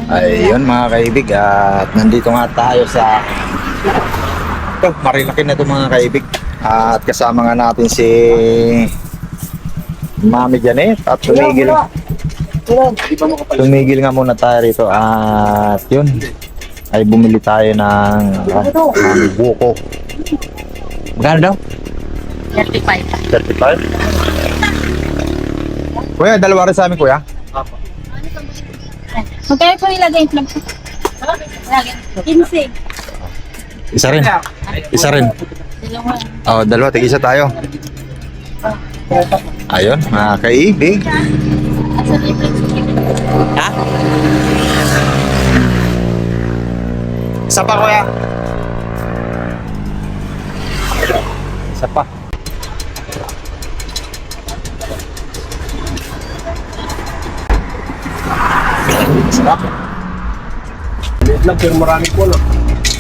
Ayun mga kaibig, at nandito nga tayo sa ito, Marilaki na ito mga kaibig. At kasama nga natin si Mami Janet at tumigil nga muna tayo rito at yun ay bumili tayo ng buko. Magkano daw? 35. 35? Kuya, dalawa rin sa amin kuya. Magkano po nilagay yung plug? 15. Isa rin. Isa rin. Dalawa. Oh, dalawa, tig-isa tayo. Ayun, mga kaibig. Asa na yung plug? Ha? Isa pa kuya. Isa pa. Sarap. Liit lang pero marami po, no?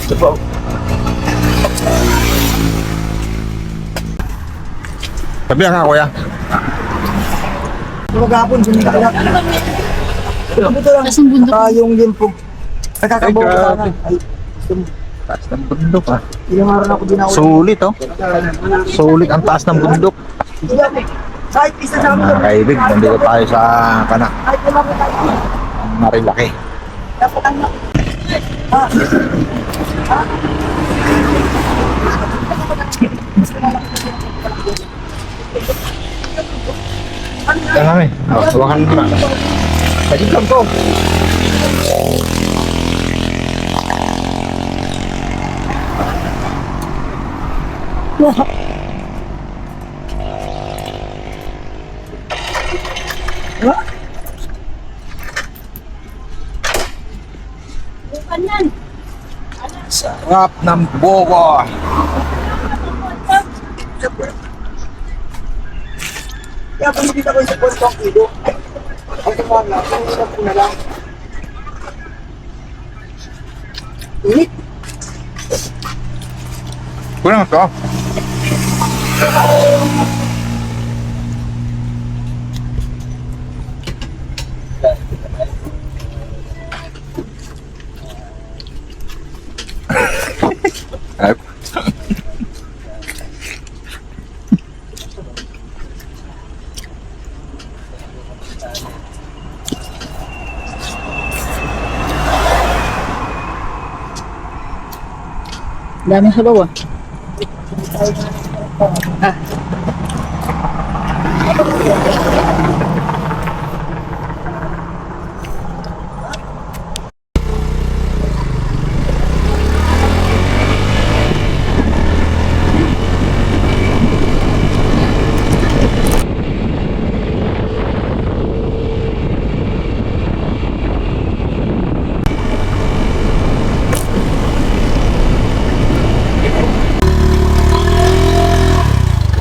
Ito po. Sabi nga kuya. Magapon, sumikalak. Ito lang. Tapos ang bundok. Yung yun po. Nakakabaw ko sana. Ay, Taas ng bundok ah. ilang araw na ako din ako. Sulit oh. Sulit ang taas ng bundok. Kahit isa sa amin. Mga kaibig, nandito tayo sa Kahit wala ko tayo. Marilaki. Dapat ang ha? Yan namin. Oh, hawakan mo na. Sagit lang to. Bukan yan. Sarap ng buko. Kaya kung hindi ko sa pontong kilo. Ako nga lang, ang ko na lang. Init. Kulang to. Ay. Dami sa bawah.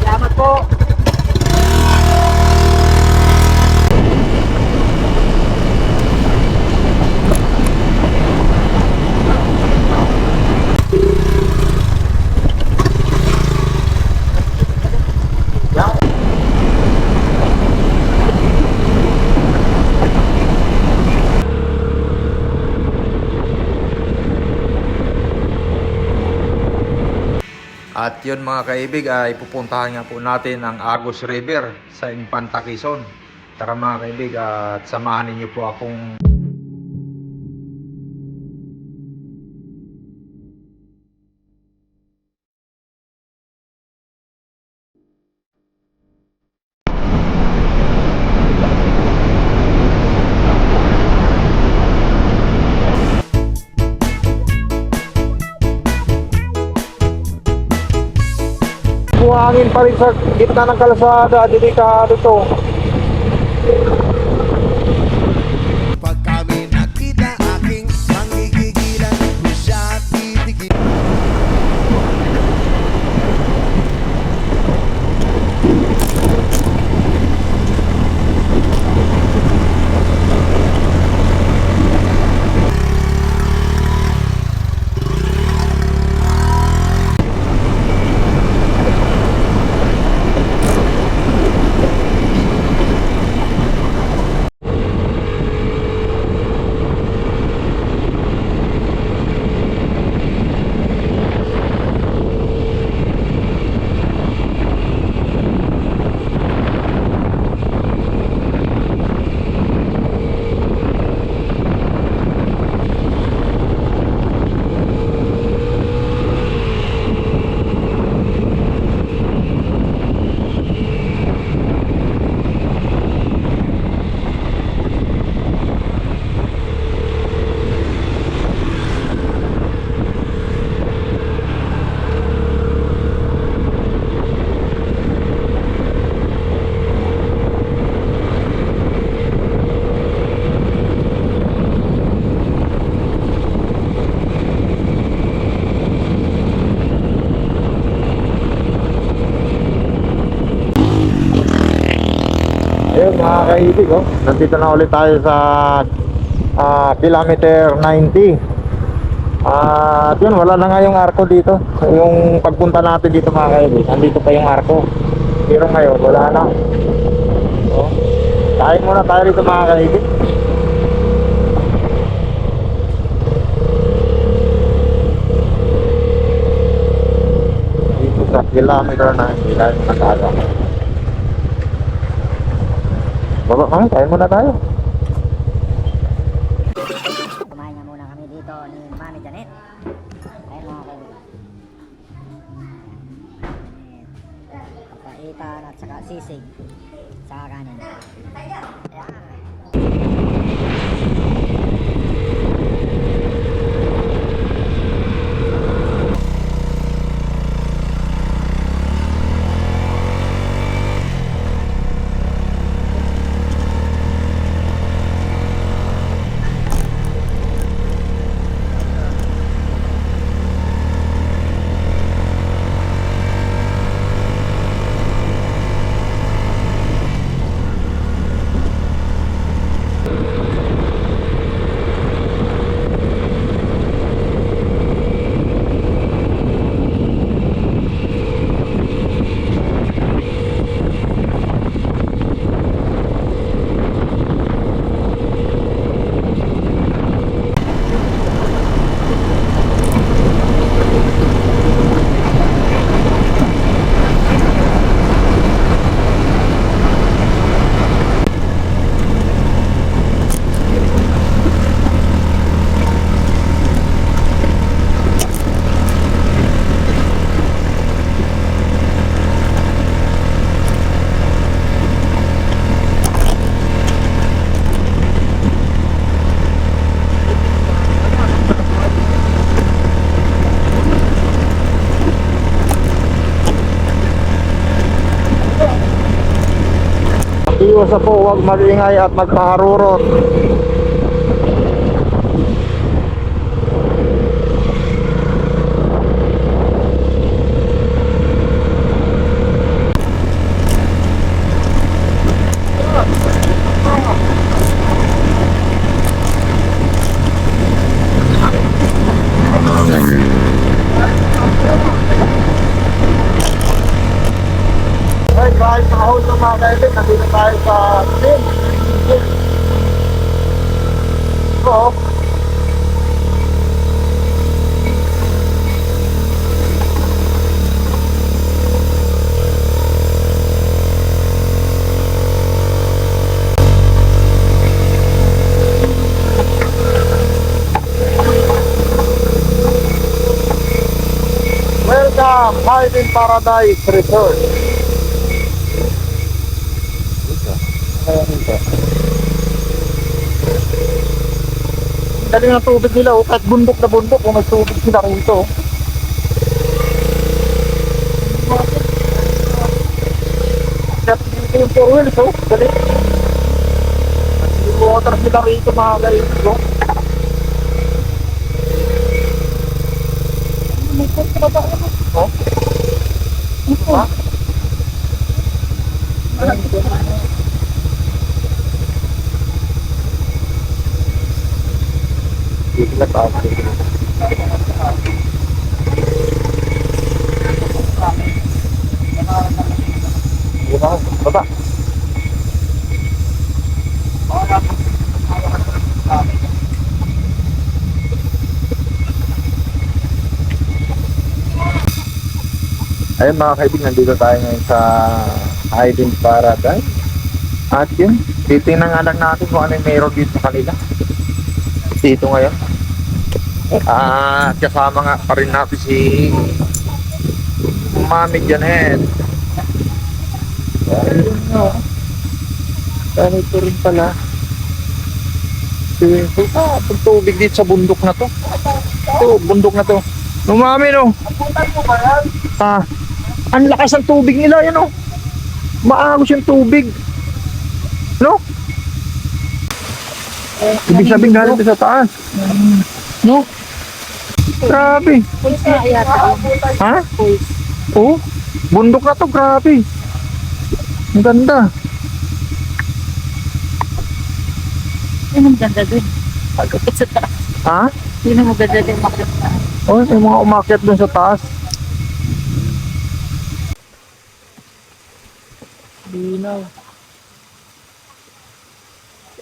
Salamat po. At yun mga kaibig ay pupuntahan nga po natin ang Agus River sa Infanta Quezon. Tara mga kaibig at samahan ninyo po akong Buhangin pa rin sa gitna ng kalsada, delikado to. Pag kami nakita aking manggigigilan, di siya titigil. kaibig, oh. Nandito na ulit tayo sa kilometer 90. At yun, wala na nga yung arko dito. Yung pagpunta natin dito mga kaibig, nandito pa yung arko. Pero ngayon, wala na. Oh. Kain muna tayo dito mga kaibig. Dito sa kilometer 90 tayo nag-aga. Baba kami, kain muna tayo. Kumain nga muna kami dito ni Mami Janet. Ayun mga kaibigan. Papaitan at saka sisig sa kanin. Ayan. Iwas po, huwag magingay at magpaharurot. Ay, kahit sa kahon ng mga kaibigan, nandito tayo sa Sin. Oo. Welcome, Hiding Paradise Resort. Dali ng tubig nila, oh. Kahit bundok na bundok, kung may tubig sila rito. Kahit dito yung 4 wheels, oh. Dali. Yung water sila rito mga kaibigan, oh. May konti ba ba? Oh? Ha? Dito tayo. Dito, baba. Ayun mga kaibigan, nandito tayo ngayon sa Hiding Paradise. At yun, titingnan nga lang natin kung ano yung meron dito sa kanila. Dito ngayon. Kasama nga pa rin natin si Mami Janet. Ayun nga. Ganito rin pala. Itong tubig dito sa bundok na to. Ito, bundok na to. No, Mami, no? Ang lakas ng tubig nila, yan, oh. Maagos yung tubig. No? Ibig sabihin galing sa taas. No? Grabe. Pulse na yata. Ha? Pulse. Oh, bundok na to, grabe. Ang ganda. Yun ang ganda dun. Pag-upit sa taas. Ha? Yun ang maganda din makita. Oh, may mga umakyat dun sa taas. Linaw.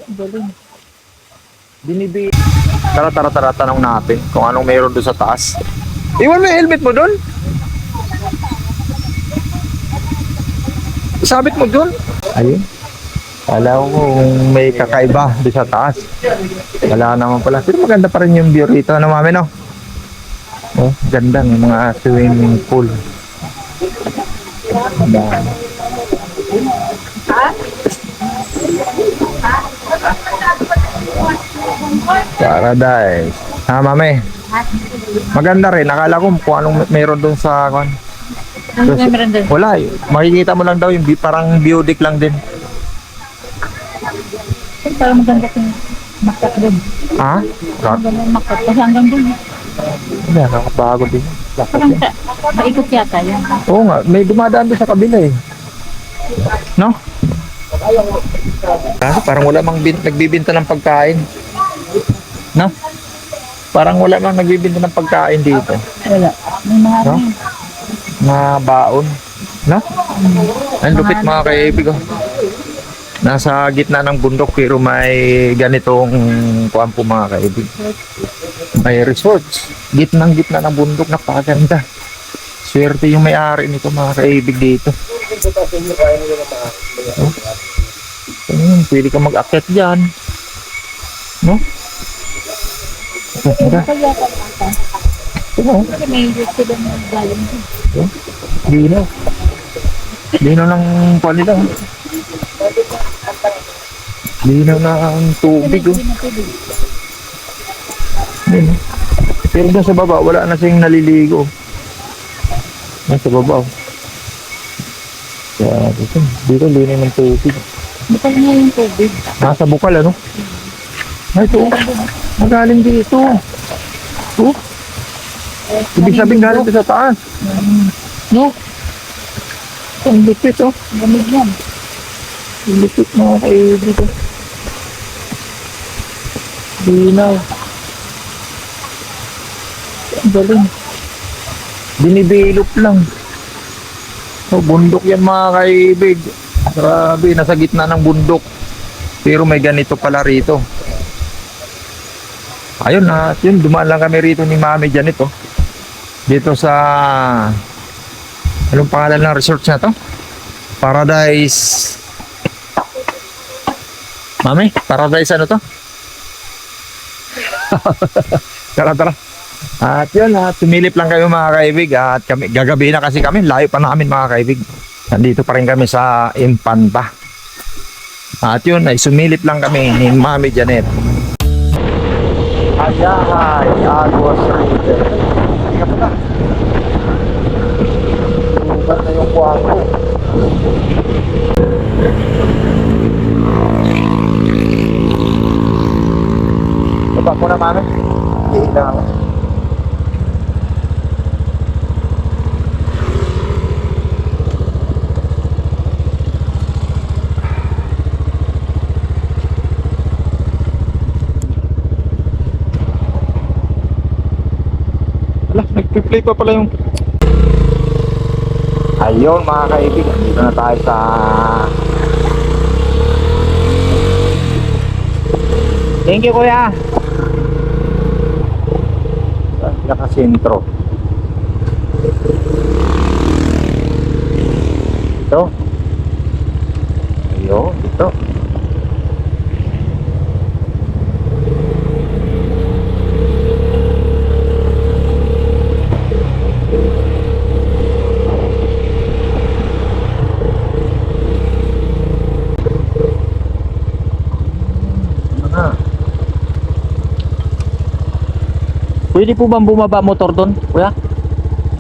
Ang galing. Binibi. Tara, tanong natin kung anong meron doon sa taas. Iwan mo yung helmet mo doon? Sabit mo doon? Ayun. Kala ko kung may kakaiba doon sa taas. Wala naman pala. Pero maganda pa rin yung view rito. Ano mami, no? Oh, ganda ng mga swimming pool. Ganda. Paradise. Ha, mami? Maganda rin. Akala ko kung anong meron doon sa... Ano meron dun? Wala eh. Makikita mo lang daw yung parang view deck lang din. Parang maganda kong makat dun. Ha? Maganda yung makat. Kasi hanggang dun. Hindi, nakapagod din. Parang maikot yata yan. Oo nga, may dumadaan doon sa kabila eh. No? Kasi parang wala mang nagbibinta ng pagkain. No? Parang wala mang nagbibinta ng pagkain dito. Wala. May mga No? Na baon. No? Ang lupit mga kaibig oh. Nasa gitna ng bundok pero may ganitong kuwan po mga kaibig. May resorts. Gitnang gitna ng bundok, napakaganda. Swerte yung may-ari nito mga kaibig dito. Oh. Pwede ka mag-akyat dyan. No? Ganda. Oo. Kasi may sila na galing dun. Lino. Lino ng kuwan nila. oh. Lino ng tubig. Oh. Ayun, oh. Pero doon sa baba, wala na siyang naliligo. Nasa baba. Oh. Kaya dito lino ng tubig. Bukal niya yung tubig. Nasa bukal ano? Ay, ito. Magaling dito. Oh. Ibig sabihin galing ito sa taas. No? Ang lupit oh. Gamig yan. Ang lupit mga kaibig oh. Linaw. Ang galing. Binibilop lang. Oh, bundok yan mga kaibig. Grabe, nasa gitna ng bundok. Pero may ganito pala rito. Ayun na, yun, dumaan lang kami rito ni Mami Janet oh. Dito sa anong pangalan ng resort na to? Paradise. Mami, Paradise ano to? Tara. At yun, tumilip lang kayo mga kaibig. At kami, gagabi na kasi kami. Layo pa namin mga kaibig. Nandito pa rin kami sa Impanta. At yun, ay sumilip lang kami ni Mami Janet. Ayahay, Agos River. Tingnan mo na. Sugat na yung kuwang ko. Baba mo na, Mami. Ilaw. Ala, nag-play pa pala yung... Ayun mga kaibigan, dito na tayo sa... Thank you kuya! Sa pinaka-sentro. Ito. Ayun, dito. Pwede po bang bumaba motor doon, kuya?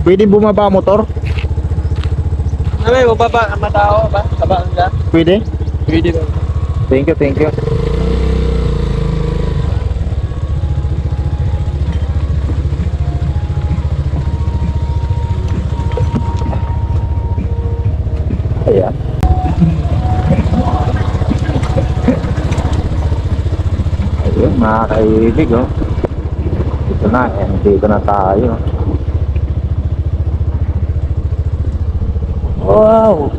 Pwede bumaba motor? Ay, baba, matao ba? Tabaan ka? Pwede? Pwede ba? Thank you. Ayan. mga kaibig, oh. Dito na, dito na tayo. Wow!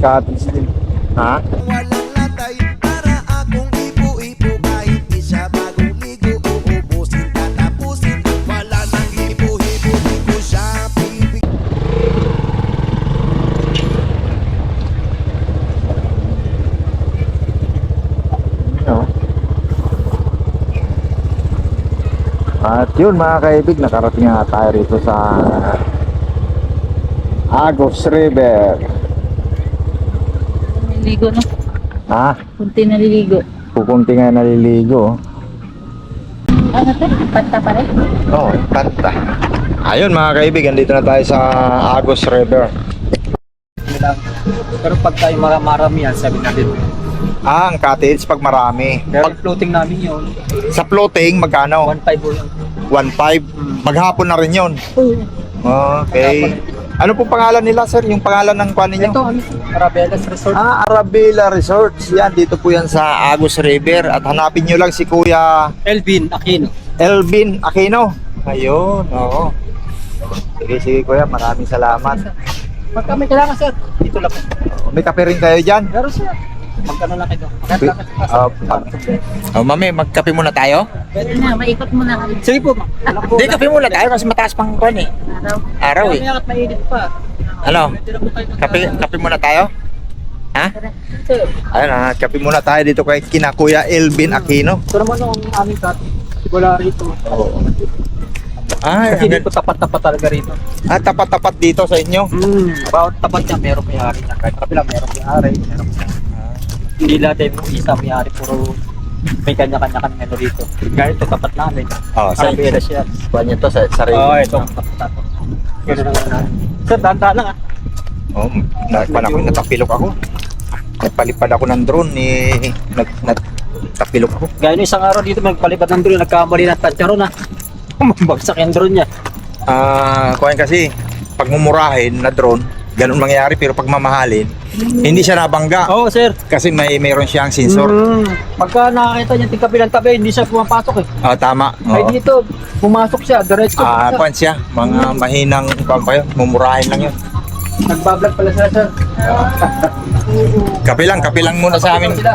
Cottage din. Ha? Walang latay para akong ipo-ipo kahit di siya bagong ligo uubusin tatapusin wala nang hipo-hipo di ko siya pipig. No? At yun mga kaibig, nakarating nga tayo rito sa Agos River. Naliligo na. Ha? Kunti naliligo. Pupunti nga naliligo. Ano to? Panta pa rin? Oo, kanta. Ayun mga kaibigan, dito na tayo sa Agos River. Pero pag tayo marami yan, sabi natin. Ah, ang cottage pag marami. Pero floating namin yun, Sa floating, magkano? 1.5 yun. 1.5. Maghapon na rin yun. Oo. Okay. Ano po pangalan nila, sir? Yung pangalan ng kwan ninyo? Ito, Arabella's Resort. Ah, Arabella Resorts. Yan, dito po yan sa Agos River. At hanapin nyo lang si Kuya Elvin Aquino. Elvin Aquino. Ayun, oo. Sige, sige Kuya, maraming salamat. Pagka may kailangan, sir, dito lang. May kape rin kayo dyan? Pero sir, magkano lang kayo? Mami, magkape muna tayo? Pwede na, maikot muna kami. Sige po, ma. Hindi, kape muna tayo kasi mataas pang kwan eh. Araw. Araw eh. Mamaya at mainit pa. Ano? Pwede na po kayo Kape muna tayo? Ha? Sir, Ayun ah, kape muna tayo dito kay kina Kuya Elvin Aquino. ito naman ang aming cut. Wala rito. Oo. Ay, Kasi dito tapat-tapat talaga rito. tapat-tapat dito sa inyo. Bawat tapat niya, meron may-ari niya. Kahit kapila, meron may-ari. Hindi lahat yung isa may-ari, puro may kanya-kanya kami ano rito. Gaya ito, tapat namin. Oh, sa Arabella's yan. kuan nyo to sa sarili. Oo, ito. Tapat-tapat. Ganun ang ano. Sir, dahan-dahan lang ah. Oh, natapilok ako. Nagpalipad ako ng drone natapilok ako. Gaya nung isang araw dito, magpalipad ng drone, nagkamali ng tansya ron ah. Mabagsak yung drone niya. Kuan kasi pag mumurahin na drone, ganun mangyayari pero pag mamahalin, hindi siya nabangga Oo, sir. kasi mayroon siyang sensor. Pagka nakakita niya tingkapi ng tabi, hindi siya pumapasok eh. Oh, tama. Ay Oo. dito, pumasok siya, diretso. Kuan siya, mga mahinang kuan pa yun, mumurahin lang yun. Nagbablog pala sila, sir. Kape lang muna sa amin. Sila.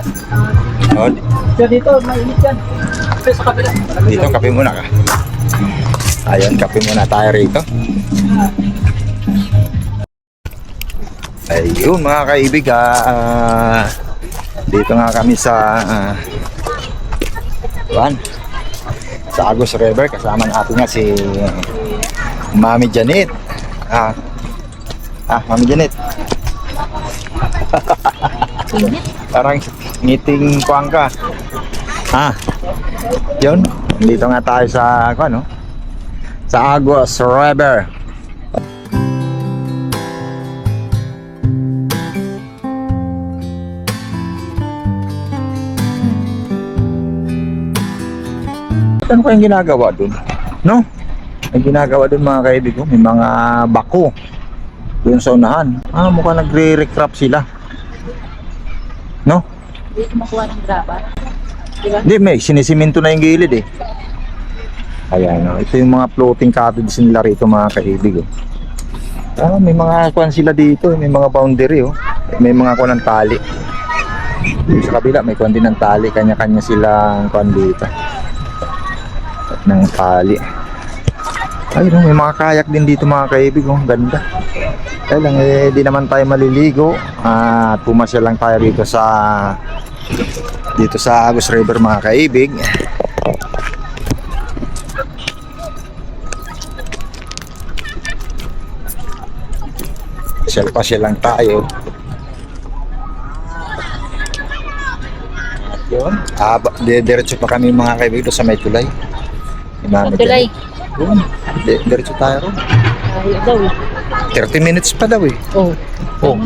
Oh, Sir, dito, mainit yan. Sir, sa kapila. dito kape muna ka. Ayun, kape muna tayo rito. Ayun mga kaibig, dito nga kami sa sa Agos River. Kasama natin nga si Mami Janet. Mami Janet. Parang ngiting kuwang ka. Yun, dito nga tayo sa sa Agos River. Ano ko yung ginagawa dun? No? May ginagawa dun mga kaibigan, may mga bako dun sa unahan. Mukhang nagre-recrap sila. No? Hindi makuha ng graba. Diba? Hindi, may sinisiminto na yung gilid eh. Ayan, no? Ito yung mga floating cottage nila rito mga kaibigan. May mga kuwan sila dito, may mga boundary oh. May mga kuwan ng tali. Sa kabila may kuwan din ng tali, kanya-kanya silang kuwan dito. Ng tali. Ayun, may mga kayak din dito mga kaibigan, ganda. Kaya lang di naman tayo maliligo at pumasya lang tayo dito sa Agos River mga kaibig. Pasyal lang tayo. Yun. Diretso pa kami mga kaibigan sa may tulay. Pagdulay. Yun. Diretso tayo ron. Ayaw daw eh. 30 minutes pa daw eh. Oh. Oh.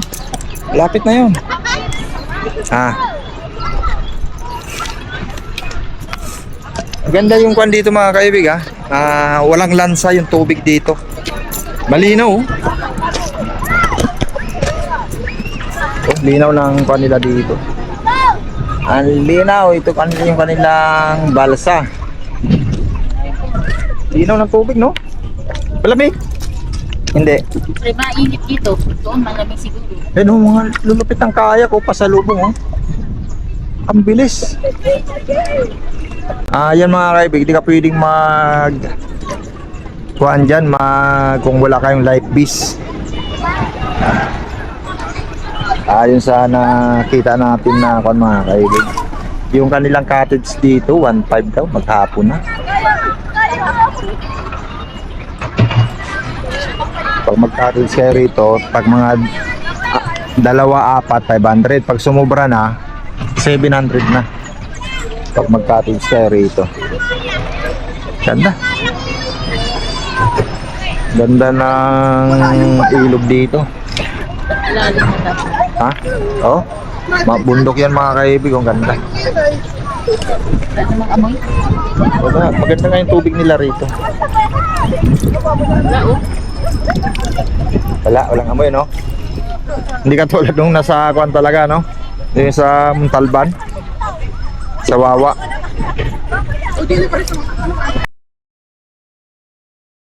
Lapit na yun. Ganda yung kwan dito mga kaibig walang lansa yung tubig dito. Malinaw oh. linaw ng kanila dito. Ang linaw, ito yung kanilang balsa. Linaw ng tubig, no? Malamig? Hindi. Siyempre, mainit dito. Doon, malamig siguro. Ano, mga lulupit ng kaya ko, pasalubong, oh. Ang bilis. Yan mga kaibig, hindi ka pwedeng kuhaan dyan, kung wala kayong life vest. Ayun sana kita natin na mga kaibig. Yung kanilang cottage dito, 1.5 daw, maghapon na. Pag mag-cottage kayo rito, pag mga 2, 4, 500. Pag sumubra na, 700 na. Pag mag-cottage kayo rito. Ganda. Ganda ng ilog dito. Lalim mo na. Ha? Oh? Bundok yan mga kaibig. Ang ganda. Wala namang amoy. Maganda nga yung tubig nila rito. Wala, oh. Walang amoy, no? Hindi katulad nung nasa kuan talaga, no? Yung sa Montalban. Sa Wawa.